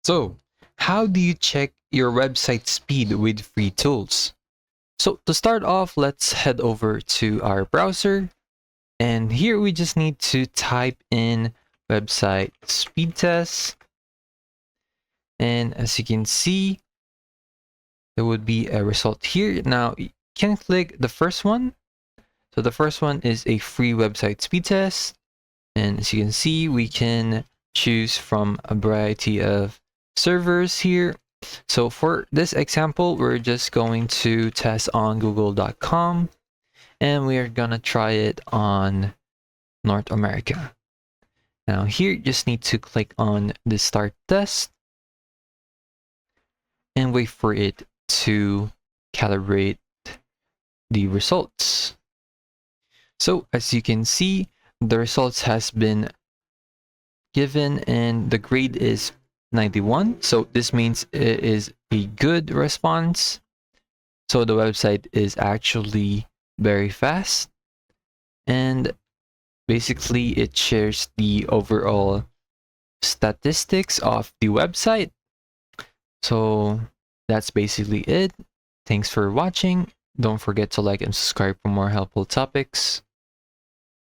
So, how do you check your website speed with free tools? So, to start off, let's head over to our browser. And here we just need to type in website speed test. And as you can see, there would be a result here. Now, you can click the first one. So the first one is a free website speed test. And as you can see, we can choose from a variety of servers here. So for this example, we're just going to test on google.com, and we are gonna try it on North America. Now here, you just need to click on the start test and wait for it to calibrate the results. So as you can see, the results has been given and the grade is 91. So this means it is a good response. So the website is actually very fast, and basically it shares the overall statistics of the website. So that's basically it. Thanks for watching. Don't forget to like and subscribe for more helpful topics.